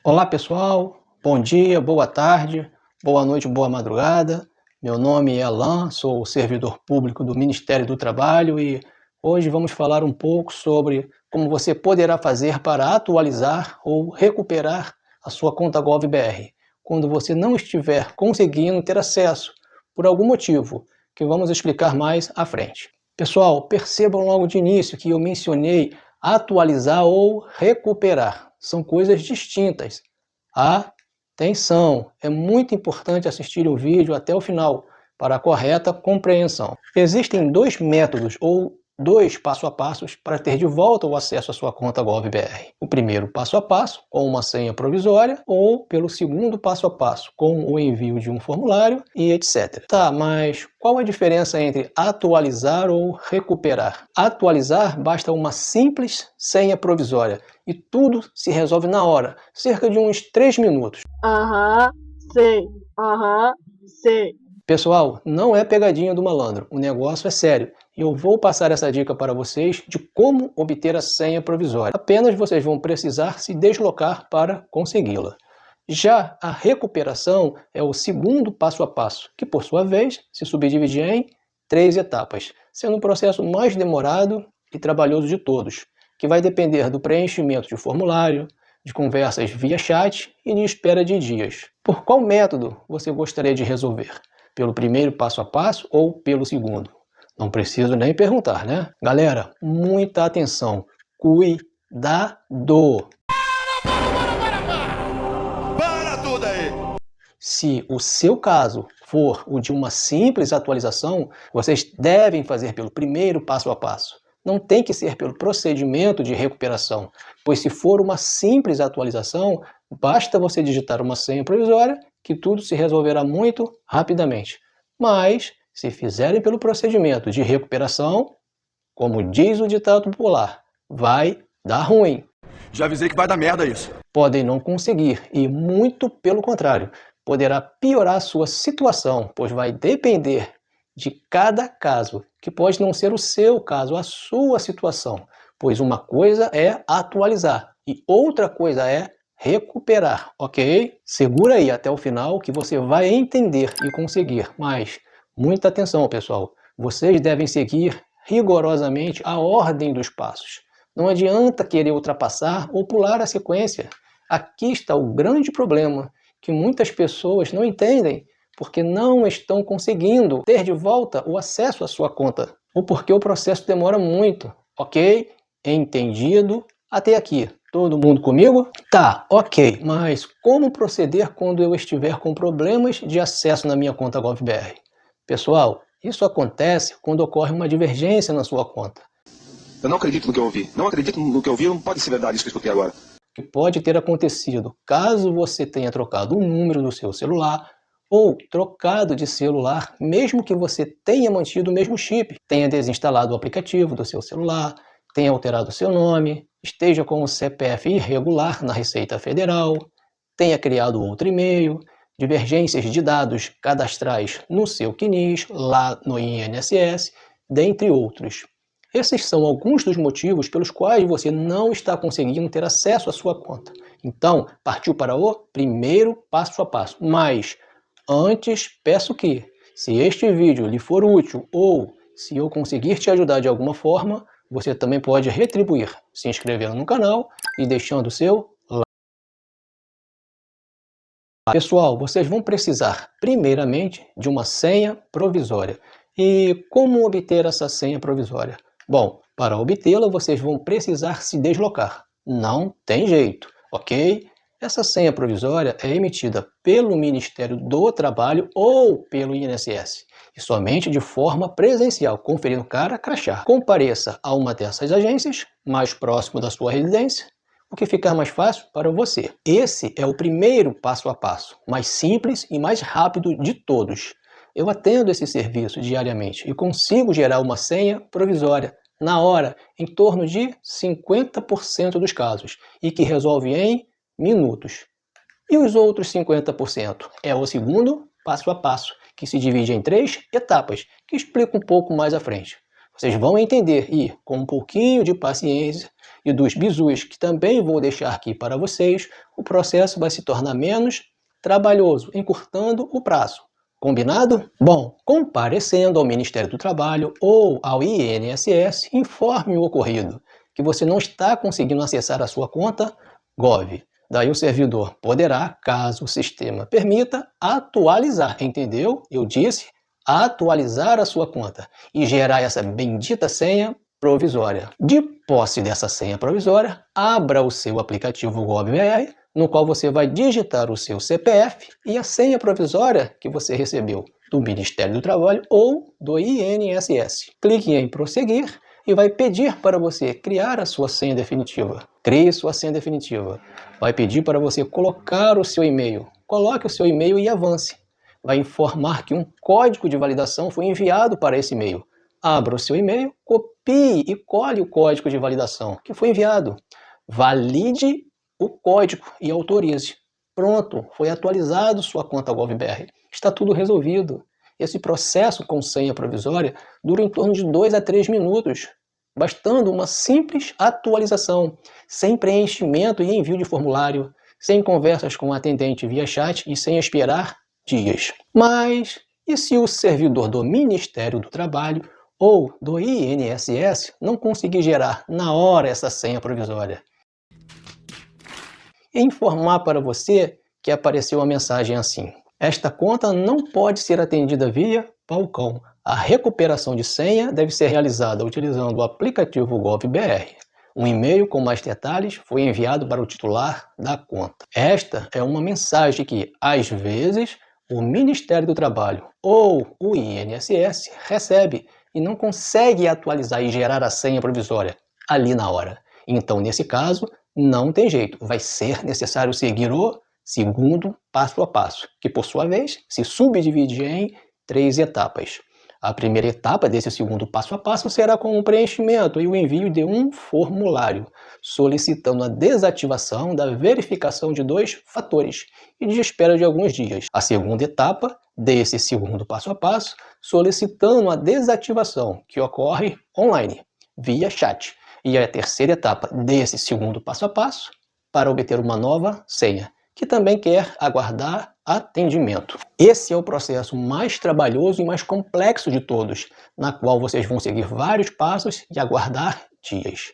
Olá pessoal, bom dia, boa tarde, boa noite, boa madrugada. Meu nome é Alan, sou servidor público do Ministério do Trabalho e hoje vamos falar um pouco sobre como você poderá fazer para atualizar ou recuperar a sua conta Gov.br quando você não estiver conseguindo ter acesso por algum motivo, que vamos explicar mais à frente. Pessoal, percebam logo de início que eu mencionei atualizar ou recuperar. São coisas distintas. Atenção! É muito importante assistir o vídeo até o final para a correta compreensão. Existem dois métodos ou dois passo a passos para ter de volta o acesso à sua conta Gov.br. O primeiro passo a passo, com uma senha provisória, ou pelo segundo passo a passo, com o envio de um formulário e etc. Tá, mas qual a diferença entre atualizar ou recuperar? Atualizar basta uma simples senha provisória e tudo se resolve na hora, cerca de uns 3 minutos. Sei. Pessoal, não é pegadinha do malandro, o negócio é sério. E eu vou passar essa dica para vocês de como obter a senha provisória. Apenas vocês vão precisar se deslocar para consegui-la. Já a recuperação é o segundo passo a passo, que por sua vez se subdivide em 3 etapas, sendo o processo mais demorado e trabalhoso de todos, que vai depender do preenchimento de formulário, de conversas via chat e de espera de dias. Por qual método você gostaria de resolver? Pelo primeiro passo a passo ou pelo segundo? Não preciso nem perguntar, né? Galera, muita atenção. Cuidado! Para tudo aí! Se o seu caso for o de uma simples atualização, vocês devem fazer pelo primeiro passo a passo. Não tem que ser pelo procedimento de recuperação, pois se for uma simples atualização, basta você digitar uma senha provisória que tudo se resolverá muito rapidamente. Mas, se fizerem pelo procedimento de recuperação, como diz o ditado popular, vai dar ruim. Já avisei que vai dar merda isso. Podem não conseguir e, muito pelo contrário, poderá piorar a sua situação, pois vai depender de cada caso, que pode não ser o seu caso, a sua situação, pois uma coisa é atualizar e outra coisa é recuperar, ok? Segura aí até o final que você vai entender e conseguir, mas muita atenção, pessoal, vocês devem seguir rigorosamente a ordem dos passos. Não adianta querer ultrapassar ou pular a sequência. Aqui está o grande problema, que muitas pessoas não entendem porque não estão conseguindo ter de volta o acesso à sua conta, ou porque o processo demora muito, ok? Entendido? Até aqui. Todo mundo comigo? Tá, ok, mas como proceder quando eu estiver com problemas de acesso na minha conta Gov.br? Pessoal, isso acontece quando ocorre uma divergência na sua conta. Eu não acredito no que eu ouvi. Não acredito no que eu ouvi, não pode ser verdade isso que eu escutei agora. Que pode ter acontecido caso você tenha trocado o número do seu celular ou trocado de celular, mesmo que você tenha mantido o mesmo chip, tenha desinstalado o aplicativo do seu celular, tenha alterado o seu nome, esteja com o CPF irregular na Receita Federal, tenha criado outro e-mail, divergências de dados cadastrais no seu CNIS, lá no INSS, dentre outros. Esses são alguns dos motivos pelos quais você não está conseguindo ter acesso à sua conta. Então, partiu para o primeiro passo a passo. Mas, antes, peço que, se este vídeo lhe for útil ou se eu conseguir te ajudar de alguma forma, você também pode retribuir se inscrevendo no canal e deixando o seu like. Pessoal, vocês vão precisar, primeiramente, de uma senha provisória. E como obter essa senha provisória? Bom, para obtê-la, vocês vão precisar se deslocar. Não tem jeito, ok? Essa senha provisória é emitida pelo Ministério do Trabalho ou pelo INSS, e somente de forma presencial, conferindo cara a crachá. Compareça a uma dessas agências, mais próximo da sua residência, o que ficar mais fácil para você. Esse é o primeiro passo a passo, mais simples e mais rápido de todos. Eu atendo esse serviço diariamente e consigo gerar uma senha provisória na hora, em torno de 50% dos casos, e que resolve em minutos. E os outros 50% é o segundo passo a passo, que se divide em 3 etapas, que explico um pouco mais à frente. Vocês vão entender e, com um pouquinho de paciência e dos bizus que também vou deixar aqui para vocês, o processo vai se tornar menos trabalhoso, encurtando o prazo. Combinado? Bom, comparecendo ao Ministério do Trabalho ou ao INSS, informe o ocorrido, que você não está conseguindo acessar a sua conta Gov. Daí o servidor poderá, caso o sistema permita, atualizar, entendeu? Eu disse atualizar a sua conta e gerar essa bendita senha provisória. De posse dessa senha provisória, abra o seu aplicativo GovBR, no qual você vai digitar o seu CPF e a senha provisória que você recebeu do Ministério do Trabalho ou do INSS. Clique em prosseguir e vai pedir para você criar a sua senha definitiva. Crie sua senha definitiva. Vai pedir para você colocar o seu e-mail. Coloque o seu e-mail e avance. Vai informar que um código de validação foi enviado para esse e-mail. Abra o seu e-mail, copie e cole o código de validação que foi enviado. Valide o código e autorize. Pronto, foi atualizado sua conta GovBR. Está tudo resolvido. Esse processo com senha provisória dura em torno de 2 a 3 minutos, bastando uma simples atualização, sem preenchimento e envio de formulário, sem conversas com o atendente via chat e sem esperar dias. Mas e se o servidor do Ministério do Trabalho ou do INSS não conseguir gerar na hora essa senha provisória? E informar para você que apareceu uma mensagem assim: esta conta não pode ser atendida via balcão. A recuperação de senha deve ser realizada utilizando o aplicativo GovBR. Um e-mail com mais detalhes foi enviado para o titular da conta. Esta é uma mensagem que, às vezes, o Ministério do Trabalho ou o INSS recebe e não consegue atualizar e gerar a senha provisória ali na hora. Então, nesse caso, não tem jeito. Vai ser necessário seguir o segundo passo a passo, que, por sua vez, se subdivide em 3 etapas. A primeira etapa desse segundo passo a passo será com o preenchimento e o envio de um formulário, solicitando a desativação da verificação de 2 fatores e de espera de alguns dias. A segunda etapa desse segundo passo a passo, solicitando a desativação, que ocorre online, via chat. E a terceira etapa desse segundo passo a passo, para obter uma nova senha, que também quer aguardar atendimento. Esse é o processo mais trabalhoso e mais complexo de todos, na qual vocês vão seguir vários passos e aguardar dias.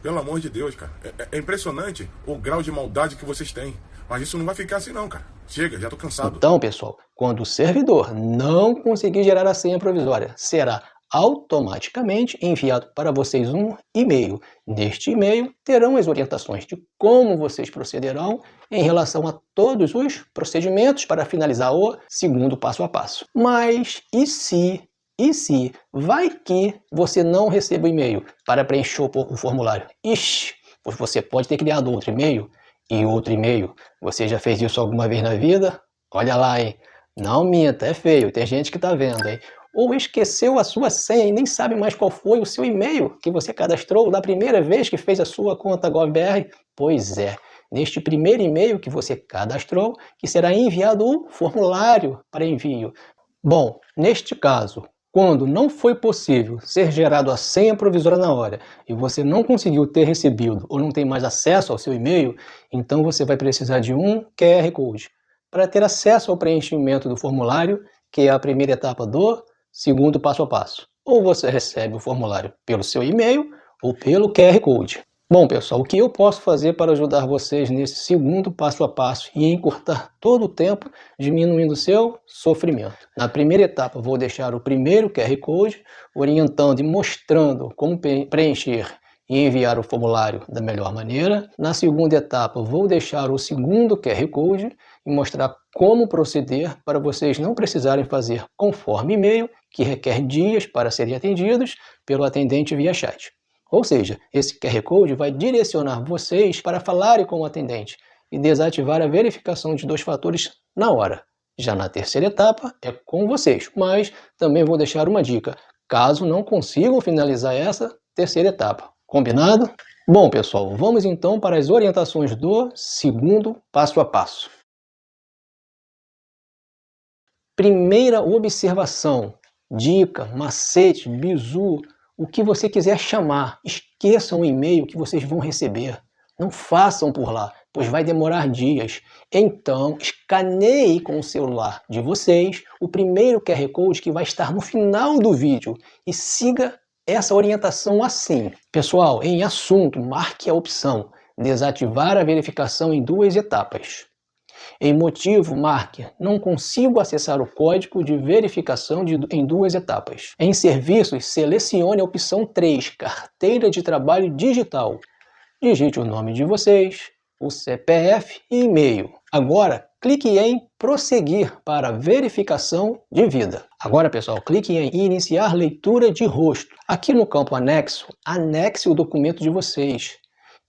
Pelo amor de Deus, cara. É impressionante o grau de maldade que vocês têm. Mas isso não vai ficar assim não, cara. Chega, já tô cansado. Então, pessoal, quando o servidor não conseguir gerar a senha provisória, será automaticamente enviado para vocês um e-mail. Neste e-mail terão as orientações de como vocês procederão em relação a todos os procedimentos para finalizar o segundo passo a passo. Mas e se vai que você não receba o e-mail para preencher o formulário? Ixi, pois você pode ter criado outro e-mail e outro e-mail. Você já fez isso alguma vez na vida? Olha lá, hein? Não minta, é feio, tem gente que tá vendo, hein? Ou esqueceu a sua senha e nem sabe mais qual foi o seu e-mail que você cadastrou da primeira vez que fez a sua conta GovBR? Pois é, neste primeiro e-mail que você cadastrou, que será enviado o formulário para envio. Bom, neste caso, quando não foi possível ser gerado a senha provisória na hora e você não conseguiu ter recebido ou não tem mais acesso ao seu e-mail, então você vai precisar de um QR Code para ter acesso ao preenchimento do formulário, que é a primeira etapa do segundo passo a passo. Ou você recebe o formulário pelo seu e-mail ou pelo QR Code. Bom, pessoal, o que eu posso fazer para ajudar vocês nesse segundo passo a passo e encurtar todo o tempo, diminuindo o seu sofrimento? Na primeira etapa, vou deixar o primeiro QR Code, orientando e mostrando como preencher e enviar o formulário da melhor maneira. Na segunda etapa, vou deixar o segundo QR Code e mostrar como proceder para vocês não precisarem fazer conforme e-mail, que requer dias para serem atendidos pelo atendente via chat. Ou seja, esse QR Code vai direcionar vocês para falarem com o atendente e desativar a verificação de 2 fatores na hora. Já na terceira etapa é com vocês, mas também vou deixar uma dica, caso não consigam finalizar essa terceira etapa. Combinado? Bom, pessoal, vamos então para as orientações do segundo passo a passo. Primeira observação: dica, macete, bizu, o que você quiser chamar. Esqueçam o e-mail que vocês vão receber. Não façam por lá, pois vai demorar dias. Então, escaneie com o celular de vocês o primeiro QR Code que vai estar no final do vídeo e siga essa orientação assim. Pessoal, em assunto, marque a opção desativar a verificação em 2 etapas. Em motivo, marque não consigo acessar o código de verificação em 2 etapas. Em serviços, selecione a opção 3, carteira de trabalho digital. Digite o nome de vocês, o CPF e e-mail. Agora, clique em prosseguir para verificação de vida. Agora, pessoal, clique em iniciar leitura de rosto. Aqui no campo anexo, anexe o documento de vocês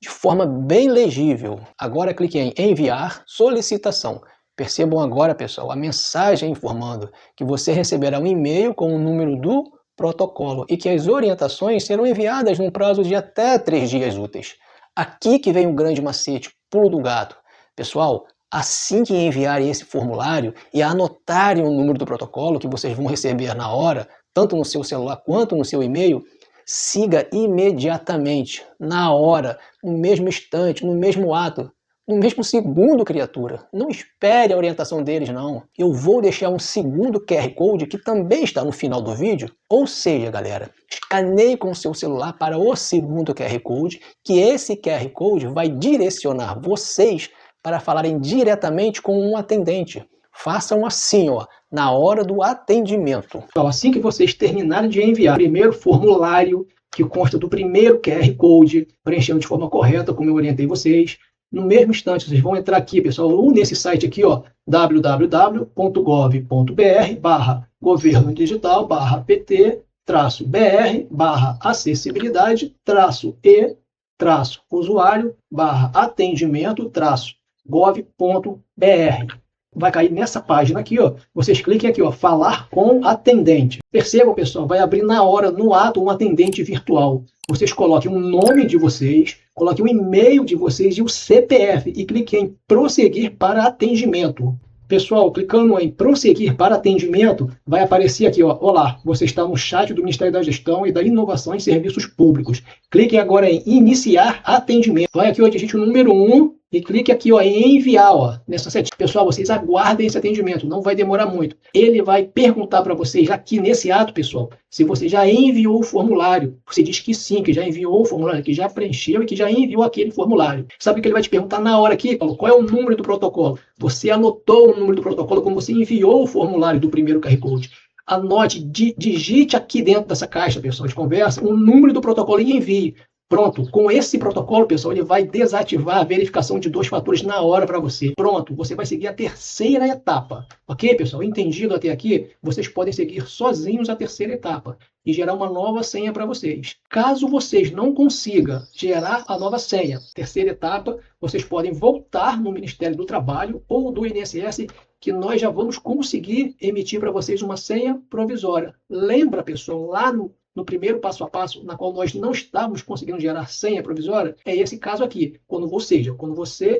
de forma bem legível. Agora clique em enviar solicitação. Percebam agora, pessoal, a mensagem informando que você receberá um e-mail com o número do protocolo e que as orientações serão enviadas num prazo de até 3 dias úteis. Aqui que vem o grande macete, pulo do gato. Pessoal, assim que enviarem esse formulário e anotarem o número do protocolo que vocês vão receber na hora, tanto no seu celular quanto no seu e-mail, siga imediatamente, na hora, no mesmo instante, no mesmo ato, no mesmo segundo, criatura. Não espere a orientação deles, não. Eu vou deixar um segundo QR Code que também está no final do vídeo. Ou seja, galera, escaneie com o seu celular para o segundo QR Code, que esse QR Code vai direcionar vocês para falarem diretamente com um atendente. Façam assim, ó, na hora do atendimento. Então, assim que vocês terminarem de enviar o primeiro formulário, que consta do primeiro QR Code, preenchendo de forma correta, como eu orientei vocês, no mesmo instante, vocês vão entrar aqui, pessoal, ou nesse site aqui, ó, www.gov.br/governo-digital/pt-be-atendimento-gov.br. Vai cair nessa página aqui, ó. Vocês cliquem aqui, ó, falar com atendente. Percebam, pessoal, vai abrir na hora, no ato, um atendente virtual. Vocês coloquem o nome de vocês, coloquem o e-mail de vocês e o CPF e cliquem em prosseguir para atendimento. Pessoal, clicando em prosseguir para atendimento, vai aparecer aqui, ó, olá, você está no chat do Ministério da Gestão e da Inovação em Serviços Públicos. Cliquem agora em iniciar atendimento. Vai aqui, ó, digite o número 1 e clique aqui, ó, em enviar, ó, nessa setinha. Pessoal, vocês aguardem esse atendimento, não vai demorar muito. Ele vai perguntar para vocês aqui nesse ato, pessoal, se você já enviou o formulário. Você diz que sim, que já enviou o formulário, que já preencheu e que já enviou aquele formulário. Sabe o que ele vai te perguntar na hora aqui, Paulo? Qual é o número do protocolo? Você anotou o número do protocolo quando você enviou o formulário do primeiro QR Code. Anote, digite aqui dentro dessa caixa, pessoal, de conversa, o número do protocolo e envie. Pronto, com esse protocolo, pessoal, ele vai desativar a verificação de 2 fatores na hora para você. Pronto, você vai seguir a terceira etapa. Ok, pessoal? Entendido até aqui? Vocês podem seguir sozinhos a terceira etapa e gerar uma nova senha para vocês. Caso vocês não consigam gerar a nova senha, terceira etapa, vocês podem voltar no Ministério do Trabalho ou do INSS, que nós já vamos conseguir emitir para vocês uma senha provisória. Lembra, pessoal, lá no primeiro passo a passo, na qual nós não estávamos conseguindo gerar senha provisória, é esse caso aqui. Quando você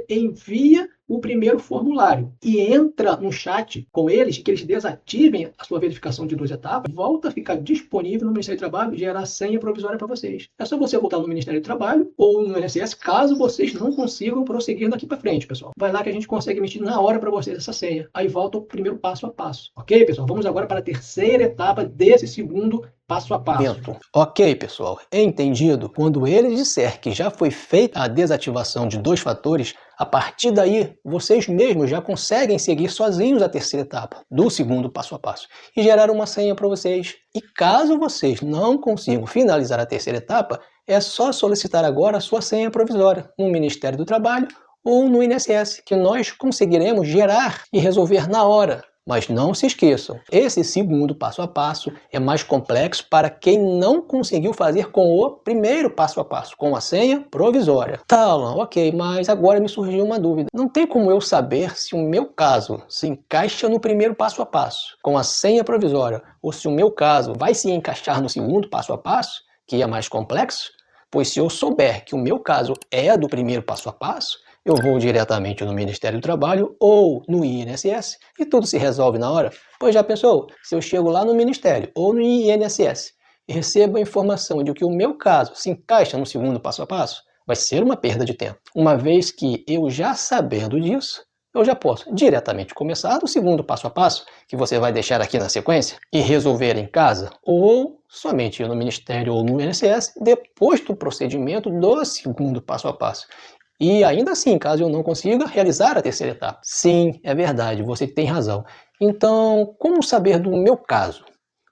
envia o primeiro formulário e entra no chat com eles, que eles desativem a sua verificação de 2 etapas, volta a ficar disponível no Ministério do Trabalho e gerar senha provisória para vocês. É só você voltar no Ministério do Trabalho ou no INSS, caso vocês não consigam prosseguir daqui para frente, pessoal. Vai lá que a gente consegue emitir na hora para vocês essa senha. Aí volta o primeiro passo a passo. Ok, pessoal? Vamos agora para a terceira etapa desse segundo passo a passo. Ok, pessoal. Entendido? Quando ele disser que já foi feita a desativação de 2 fatores, a partir daí, vocês mesmos já conseguem seguir sozinhos a terceira etapa do segundo passo a passo e gerar uma senha para vocês. E caso vocês não consigam finalizar a terceira etapa, é só solicitar agora a sua senha provisória no Ministério do Trabalho ou no INSS, que nós conseguiremos gerar e resolver na hora. Mas não se esqueçam, esse segundo passo a passo é mais complexo para quem não conseguiu fazer com o primeiro passo a passo, com a senha provisória. Tá, Alan, ok, mas agora me surgiu uma dúvida. Não tem como eu saber se o meu caso se encaixa no primeiro passo a passo, com a senha provisória, ou se o meu caso vai se encaixar no segundo passo a passo, que é mais complexo? Pois se eu souber que o meu caso é do primeiro passo a passo, eu vou diretamente no Ministério do Trabalho ou no INSS e tudo se resolve na hora. Pois já pensou, se eu chego lá no Ministério ou no INSS e recebo a informação de que o meu caso se encaixa no segundo passo a passo, vai ser uma perda de tempo. Uma vez que eu já sabendo disso, eu já posso diretamente começar do segundo passo a passo, que você vai deixar aqui na sequência, e resolver em casa, ou somente ir no Ministério ou no INSS, depois do procedimento do segundo passo a passo. E ainda assim, caso eu não consiga realizar a terceira etapa. Sim, é verdade, você tem razão. Então, como saber do meu caso?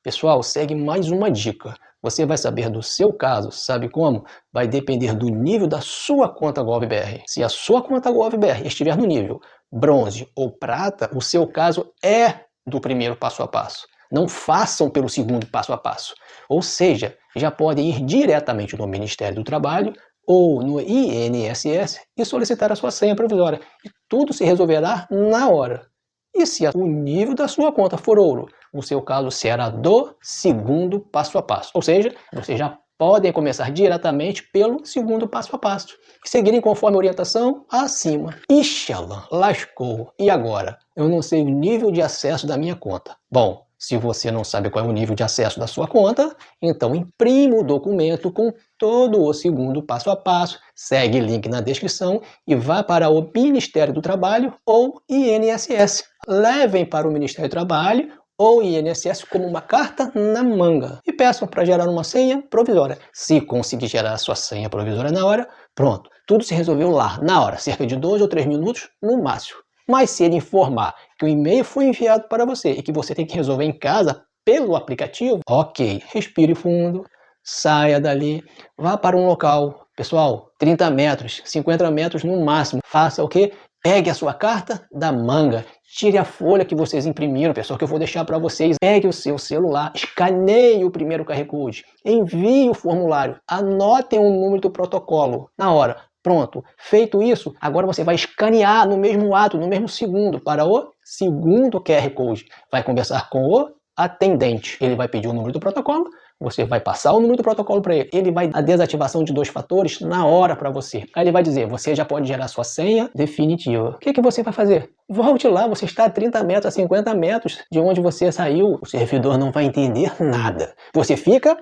Pessoal, segue mais uma dica. Você vai saber do seu caso, sabe como? Vai depender do nível da sua conta GovBR. Se a sua conta GovBR estiver no nível bronze ou prata, o seu caso é do primeiro passo a passo. Não façam pelo segundo passo a passo. Ou seja, já podem ir diretamente no Ministério do Trabalho ou no INSS e solicitar a sua senha provisória. E tudo se resolverá na hora. E se o nível da sua conta for ouro, o seu caso será do segundo passo a passo. Ou seja, vocês já podem começar diretamente pelo segundo passo a passo e seguirem conforme a orientação acima. Ixi, Alan, lascou. E agora? Eu não sei o nível de acesso da minha conta. Bom, se você não sabe qual é o nível de acesso da sua conta, então imprima o documento com todo o segundo passo a passo, segue o link na descrição e vá para o Ministério do Trabalho ou INSS. Levem para o Ministério do Trabalho ou INSS como uma carta na manga e peçam para gerar uma senha provisória. Se conseguir gerar a sua senha provisória na hora, pronto, tudo se resolveu lá, na hora, cerca de 2 ou 3 minutos no máximo. Mas se ele informar que o e-mail foi enviado para você e que você tem que resolver em casa pelo aplicativo, ok, respire fundo, saia dali, vá para um local, pessoal, 30 metros, 50 metros no máximo, faça o quê? Pegue a sua carta da manga, tire a folha que vocês imprimiram, pessoal, que eu vou deixar para vocês. Pegue o seu celular, escaneie o primeiro QR Code, envie o formulário, anotem o número do protocolo na hora. Pronto, feito isso, agora você vai escanear no mesmo ato, no mesmo segundo, para o segundo QR Code. Vai conversar com o atendente, ele vai pedir o número do protocolo, você vai passar o número do protocolo para ele, ele vai dar a desativação de 2 fatores na hora para você. Aí ele vai dizer, você já pode gerar sua senha definitiva. O que você vai fazer? Volte lá, você está a 30 metros, a 50 metros de onde você saiu, o servidor não vai entender nada. Você fica...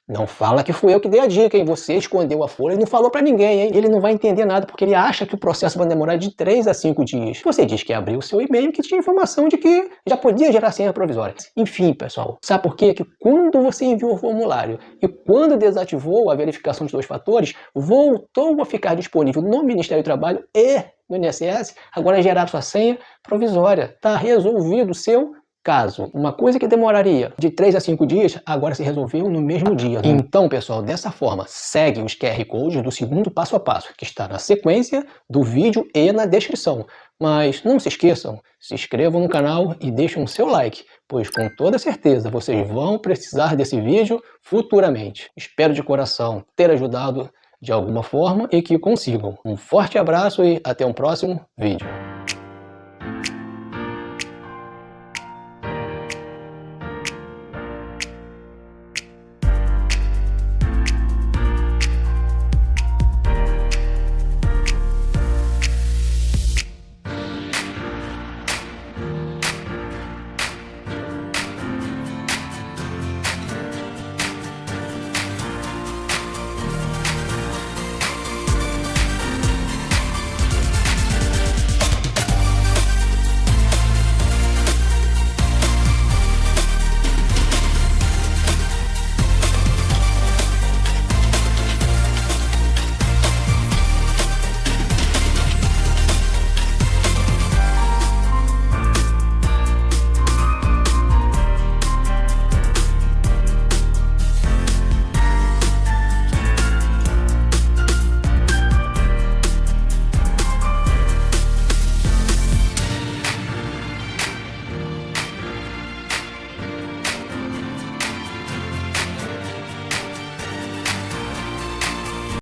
Não fala que fui eu que dei a dica, hein? Você escondeu a folha e não falou pra ninguém, hein? Ele não vai entender nada porque ele acha que o processo vai demorar de 3 a 5 dias. Você diz que abriu o seu e-mail que tinha informação de que já podia gerar senha provisória. Enfim, pessoal, sabe por quê? Que quando você enviou o formulário e quando desativou a verificação de 2 fatores, voltou a ficar disponível no Ministério do Trabalho e no INSS, agora é gerar sua senha provisória. Tá resolvido o seu caso. Uma coisa que demoraria de 3 a 5 dias, agora se resolveu no mesmo dia. Então, pessoal, dessa forma, segue os QR Codes do segundo passo a passo, que está na sequência do vídeo e na descrição. Mas não se esqueçam, se inscrevam no canal e deixem o seu like, pois com toda certeza vocês vão precisar desse vídeo futuramente. Espero de coração ter ajudado de alguma forma e que consigam. Um forte abraço e até um próximo vídeo.